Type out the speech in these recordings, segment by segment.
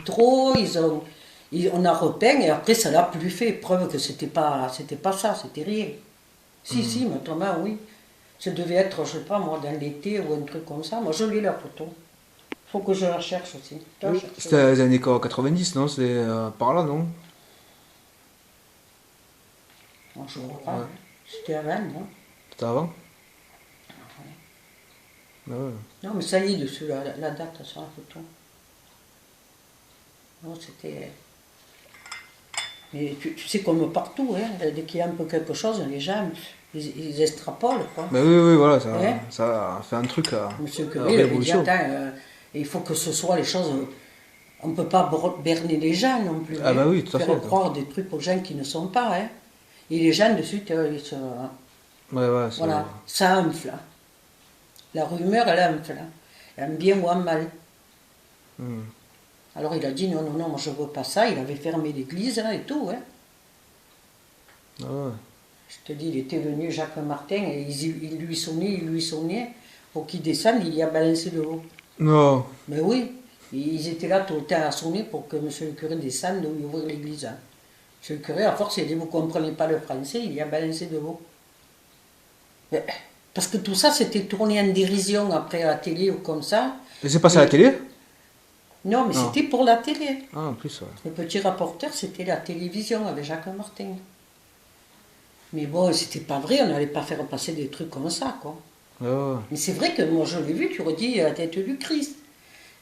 trop, on a repeint et après ça l'a plus fait. Preuve que c'était pas ça, c'était rien. Si, mais Thomas, oui. Ça devait être, je sais pas moi, dans l'été ou un truc comme ça. Moi, je lis la photo. Faut que je la cherche aussi. C'était les années 90, non? C'est par là, non? Moi, je vois pas. Ouais. Hein. C'était avant, non? C'était avant? Ah ouais. Non, mais ça y est, dessus, la date sur la photo. Non, c'était... Mais tu sais, comme partout, hein, dès qu'il y a un peu quelque chose, les gens, ils extrapolent, quoi. Bah oui, oui, voilà, Hein? ça fait un truc Monsieur à Curie, il avait dit, révolution. attends, il faut que ce soit les choses... On ne peut pas berner les gens non plus, Ah hein. bah oui, tout à fait. Faire croire des trucs aux gens qui ne sont pas, hein. Et les gens, de suite, ils se... Ouais, ouais, Voilà, ça enfle. Hein. La rumeur, elle enfle. Hein. En bien ou en mal. Hmm. Alors il a dit, non, non, non, moi je ne veux pas ça. Il avait fermé l'église hein, et tout, hein. Ah ouais. Je te dis, il était venu, Jacques Martin, et il lui sonnait, pour qu'il descende, il y a balancé de l'eau. Non. Mais oui, ils étaient là tout le temps à sonner pour que monsieur le curé descende ou ouvrir l'église. Hein. Monsieur le curé, à force, il a dit, vous ne comprenez pas le français, il y a balancé de l'eau. Parce que tout ça, c'était tourné en dérision après à la télé ou comme ça. Et c'est passé à la Et, télé? non, mais Non. c'était pour la télé. Ah, en plus, ouais. Le petit rapporteur, c'était la télévision avec Jacques Martin. Mais bon, c'était pas vrai, on n'allait pas faire passer des trucs comme ça, quoi. Ouais, ouais. Mais c'est vrai que moi, je l'ai vu, tu redis la tête du Christ.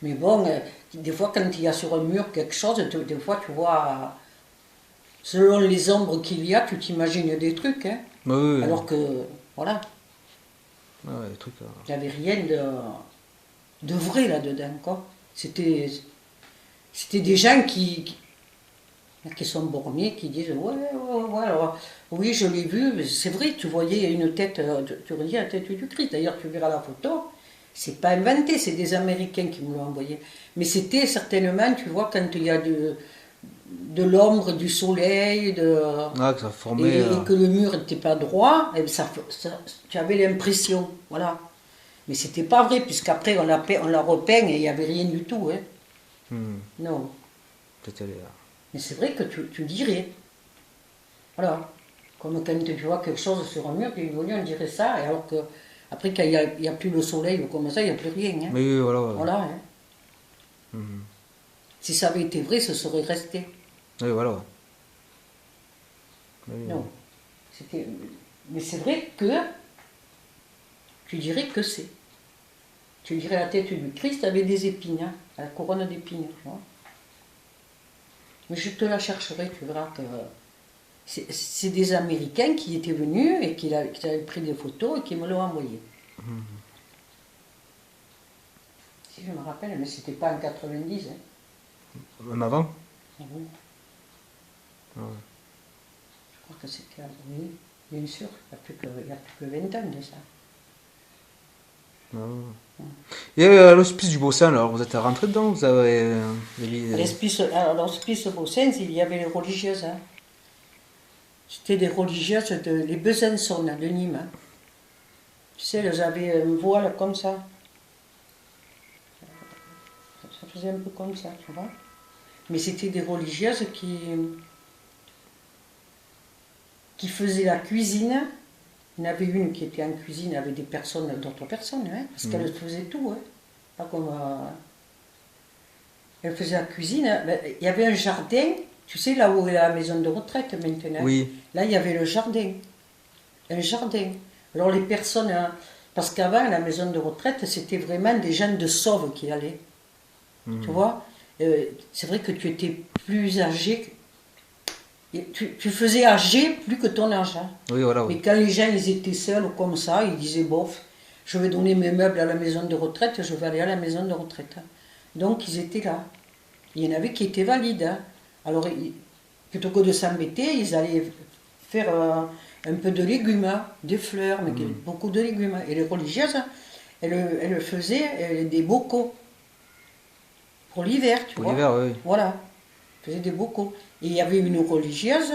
Mais bon, des fois, quand il y a sur un mur quelque chose, des fois, tu vois, selon les ombres qu'il y a, tu t'imagines des trucs, hein. Bah oui, oui. Alors que, voilà, Ouais, ouais, les trucs. il n'y avait rien de vrai là-dedans, quoi. C'était des gens qui sont bornés, qui disent ouais, ouais, ouais, alors, oui, je l'ai vu, mais c'est vrai, tu voyais une tête, tu redis la tête du Christ. D'ailleurs, tu verras la photo, c'est pas inventé, c'est des Américains qui me l'ont envoyé. Mais c'était certainement, tu vois, quand il y a de l'ombre, du soleil, Ah, que ça formait. et que le mur n'était pas droit, et tu avais l'impression, voilà. Mais c'était pas vrai, puisqu'après on l'a repeint et il n'y avait rien du tout, hein. Hmm. Non. C'était les. Mais c'est vrai que tu dirais. Voilà. Comme quand tu vois quelque chose sur un mur, tu dis, on dirait ça, et alors que après, quand il n'y a plus le soleil ou comme ça, il n'y a plus rien. Hein. Mais oui, voilà, ouais. Voilà. Hein. Mhm. Si ça avait été vrai, ce serait resté. Oui, voilà, ouais. Oui, oui. Non. C'était... Mais c'est vrai que tu dirais que c'est. Tu dirais la tête du Christ avec des épines, hein, la couronne d'épines. Tu vois. Mais je te la chercherai, tu verras que c'est des Américains qui étaient venus et qui avaient pris des photos et qui me l'ont envoyé. Mhm. Si je me rappelle, mais c'était pas en 90. Hein. Même avant? Ah oui, Ah ouais. je crois que c'était oui, bien sûr, il y a plus que 20 ans de ça. Ah ouais. Et l'hospice du Bossin, alors, vous êtes rentré dedans? Vous avez. À l'hospice Bossens, il y avait les religieuses. Hein. C'était des religieuses les Besançon, de Nîmes. Hein. Tu sais, elles avaient un voile comme ça. Ça faisait un peu comme ça, tu vois. Mais c'était des religieuses qui faisaient la cuisine. Il y en avait une qui était en cuisine avec d'autres personnes, hein, parce qu'elle faisait tout. Hein. Pas comme, elle faisait la cuisine. Il y avait un jardin, tu sais, là où est la maison de retraite maintenant. Oui. Là, il y avait le jardin. Un jardin. Alors les personnes, hein, parce qu'avant, la maison de retraite, c'était vraiment des gens de sauve qui allaient. Mhm. Tu vois, c'est vrai que tu étais plus âgé, tu faisais âgé plus que ton âge. Hein. Oui, voilà, oui. Mais quand les gens ils étaient seuls ou comme ça, ils disaient bof, je vais donner mes meubles à la maison de retraite, je vais aller à la maison de retraite. Donc ils étaient là. Il y en avait qui étaient valides. Hein. Alors plutôt que de s'embêter, ils allaient faire un peu de légumes, hein, des fleurs, mais beaucoup de légumes. Et les religieuses, elles faisaient des bocaux. Pour l'hiver, tu Pour vois. l'hiver, oui. Voilà. Faisait des bocaux. Et il y avait une religieuse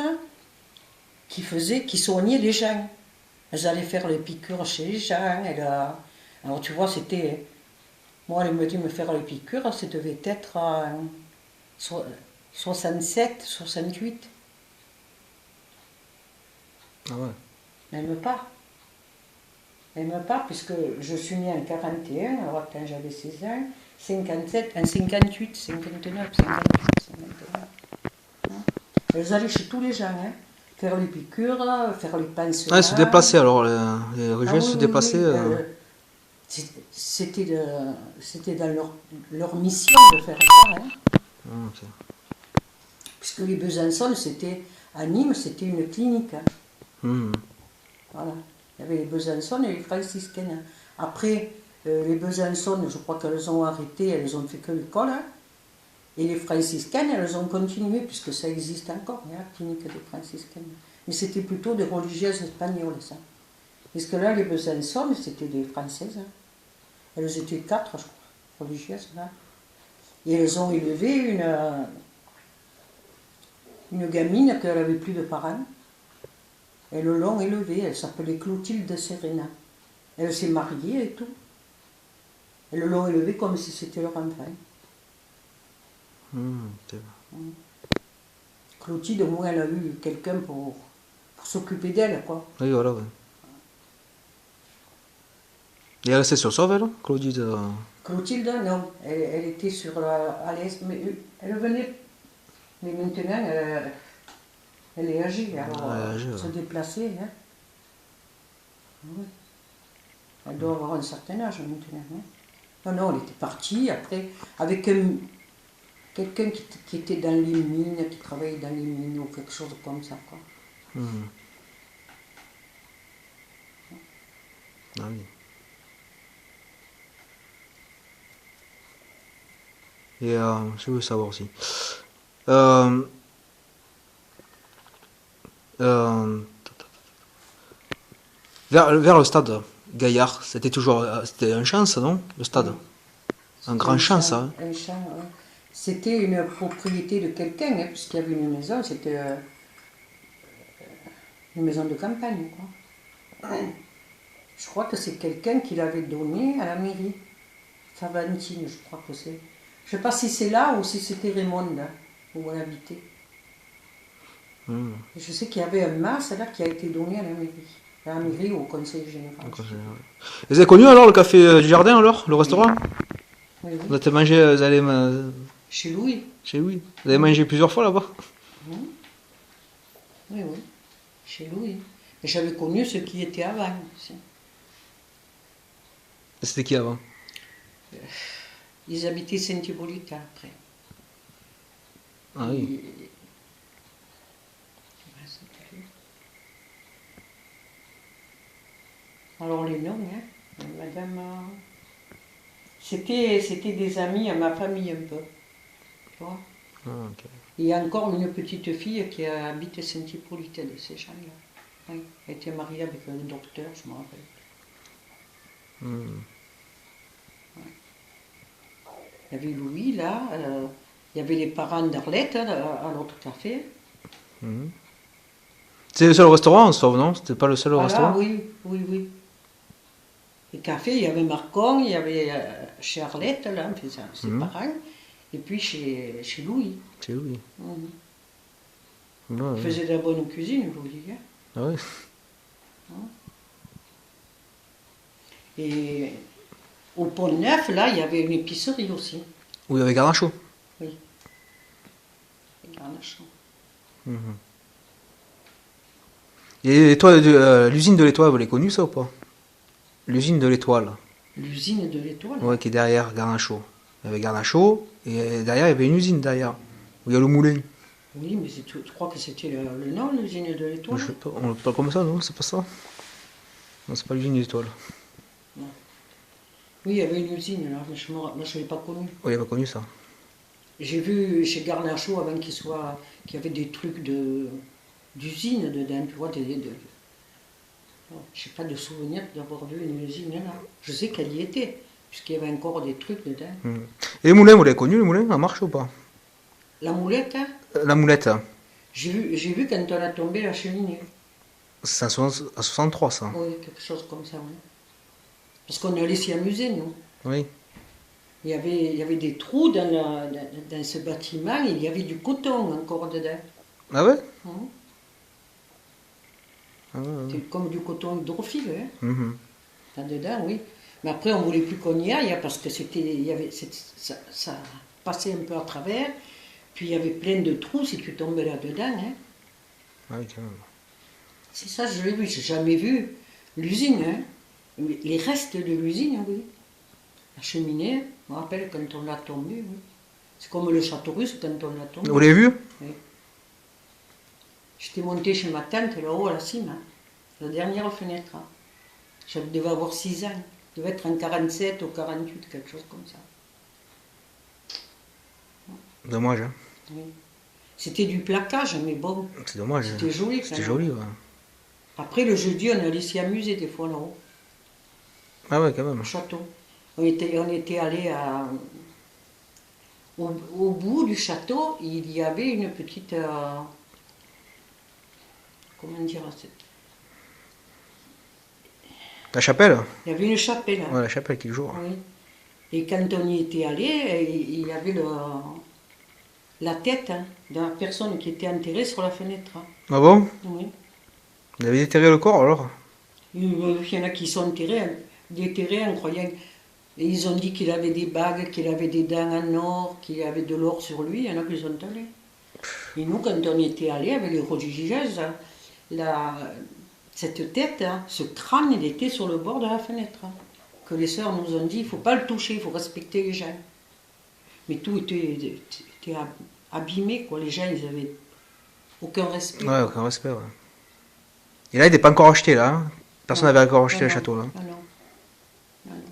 qui soignait les gens. Elles allaient faire les piqûres chez les gens. Alors tu vois, c'était... Moi, elle me dit me faire les piqûres, ça devait être 67, 68. Ah ouais. Même pas. Même pas, puisque je suis née en 41, alors quand j'avais 16 ans, 57, en 58, 59, 58, 59. Hein. Elles allaient chez tous les gens, hein, faire les piqûres, faire les Ah, ils se pansements. déplaçaient alors, les Ah religieuses oui, se oui, déplaçaient. oui. C'était dans leur mission de faire ça. Hein. Ah, ok. Puisque les Besançon, c'était à Nîmes, c'était une clinique. Hein. Mhm. Voilà. Il y avait les Besançon et les franciscaines. Après, les Besançon, je crois qu'elles ont arrêté, elles ont fait que l'école. Hein. Et les franciscaines, elles ont continué, puisque ça existe encore, hein, la clinique des franciscaines. Mais c'était plutôt des religieuses espagnoles, ça. Parce que là, les Besançon, c'était des Françaises. Hein. Elles étaient 4, je crois, religieuses. Là. Et elles ont élevé une gamine qui n'avait plus de parents. Elles l'ont élevée, elle s'appelait Clotilde Serena. Elle s'est mariée et tout. Elles l'ont élevée comme si c'était leur enfant. C'est bon. Clotilde, au moins, elle a eu quelqu'un pour s'occuper d'elle, quoi. Oui, voilà, ouais. Et elle est restée sur Sauve, elle, Claudie Clotilde, non, elle était sur à l'Est, mais elle venait, mais maintenant, elle est âgée, alors elle est âgée, se ouais. déplacer, hein. Oui. Elle doit avoir un certain âge maintenant. Hein. Non, non, elle était partie après avec quelqu'un qui était dans les mines, qui travaillait dans les mines ou quelque chose comme ça. Quoi. Mhm. Ah oui. Et je veux savoir aussi. Euh, euh, vers le stade Gaillard, c'était toujours c'était un champ, ça, non? Le stade. Oui. Un grand champ, ça. Hein. Un champ, ouais. C'était une propriété de quelqu'un, hein, puisqu'il y avait une maison, c'était une maison de campagne. Quoi. Je crois que c'est quelqu'un qui l'avait donné à la mairie. Favantine, je crois que c'est. Je ne sais pas si c'est là ou si c'était Raymond, là, où elle habitait. Je sais qu'il y avait un mas là qui a été donné à la mairie. À la mairie ou au conseil général. Vous avez connu alors le café du jardin, alors, le restaurant? Oui, oui. Vous avez mangé, vous allez Chez Louis. chez Louis. Vous avez mangé plusieurs fois là-bas? Oui, oui, oui. Chez Louis. Et j'avais connu ceux qui étaient avant aussi. C'était qui avant? Ils habitaient Saint-Hippolyte après. Ah oui. Et- comment ça s'appelle? Alors les noms, hein. Madame. C'était des amis à ma famille un peu. Tu vois? Ah, ok. Il y a encore une petite fille qui habite Saint-Hippolyte de ces gens-là. Oui. Elle était mariée avec un docteur, je me rappelle. Hmm. Il y avait Louis là, il y avait les parents d'Arlette à l'autre café. Mhm. C'est le seul restaurant en Sauve, non? C'était pas le seul Voilà, restaurant? oui, oui, oui. Les cafés, il y avait Marcon, il y avait chez Arlette, là, enfin, ses parents, et puis chez Louis. C'est Louis. Mhm. Ouais, Il ouais. faisait de la bonne cuisine, Louis. Hein. Ah oui. Et au Pont Neuf, là, il y avait une épicerie aussi. Où il y avait Garnacho. Oui. Les Garnachons. Et l'usine de l'étoile, vous l'avez connue ça ou pas? L'usine de l'étoile. L'usine de l'Étoile. Ouais, qui est derrière Garnacho. Il y avait Garnacho, et derrière, il y avait une usine derrière. Où il y a le moulin. Oui, mais je crois que c'était le nom, l'usine de l'Étoile. Je sais pas, on l'appelle comme ça, non? C'est pas ça? Non, c'est pas l'usine de l'étoile. Non. Oui, il y avait une usine là, mais moi je ne l'ai pas connue. Oui, il n'a pas connu ça. J'ai vu chez Garnacho avant qu'il y avait des trucs d'usine dedans, tu vois, bon, je n'ai pas de souvenir d'avoir vu une usine là. Je sais qu'elle y était, puisqu'il y avait encore des trucs dedans. Et le moulin, vous l'avez connu, le moulin? Ça marche ou pas? La moulette, hein, La moulette, hein. j'ai vu quand on a tombé la cheminée. C'est à 63, ça. Oui, quelque chose comme ça, oui. Parce qu'on allait s'y amuser, nous. Oui. il y avait des trous dans ce bâtiment, il y avait du coton encore dedans. Ah ouais? Hein. Ah ouais, ouais. C'est comme du coton hydrophile, hein. Mhm. Là-dedans, oui. Mais après, on ne voulait plus qu'on y aille parce que ça passait un peu à travers. Puis il y avait plein de trous si tu tombais là-dedans. Hein. Ah oui, quand même. C'est ça, je l'ai vu. J'ai jamais vu l'usine. Hein. Les restes de l'usine, oui. La cheminée, je me rappelle quand on l'a tombée. Oui. C'est comme le château russe quand on l'a tombé. Vous l'avez vu? Oui. J'étais montée chez ma tante là-haut à la cime, hein, la dernière fenêtre. Hein. Je devais avoir 6 ans. Je devais être en 47 ou 48, quelque chose comme ça. Dommage, hein. Oui. C'était du plaquage, mais bon, C'est dommage. c'était joli. quand C'était même. joli, ouais. Après, le jeudi, on allait s'y amuser des fois là-haut, Ah ouais, quand même. au château. On était allé au bout du château, il y avait une petite. Comment dire ça. La chapelle? Il y avait une chapelle. Hein. Ouais, la chapelle qui joue. Oui. Et quand on y était allé, il y avait la tête hein, de la personne qui était enterrée sur la fenêtre. Hein. Ah bon? Oui. Vous avez déterré le corps alors? Il y en a qui sont déterrés en croyant. Et ils ont dit qu'il avait des bagues, qu'il avait des dents en or, qu'il avait de l'or sur lui. Il y en a qui sont allés. Et nous, quand on y était allés avec les religieuses, cette tête, hein, ce crâne, il était sur le bord de la fenêtre. Hein, que les sœurs nous ont dit, il ne faut pas le toucher, il faut respecter les gens. Mais tout était abîmé, quoi. Les gens, ils n'avaient aucun respect. Ouais, aucun respect, ouais. Et là, il n'est pas encore acheté, là. Hein. Personne n'avait encore acheté le château, là. Ah non. Ah non.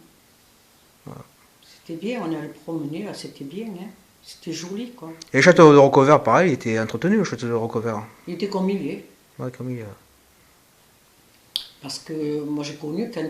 Voilà. C'était bien, on allait promener, là, c'était bien. Hein. C'était joli, quoi. Et le château de Rocauvert, pareil, il était entretenu, le château de Rocauvert. Il était comme il est. Ouais, comme il est. Parce que moi, j'ai connu quand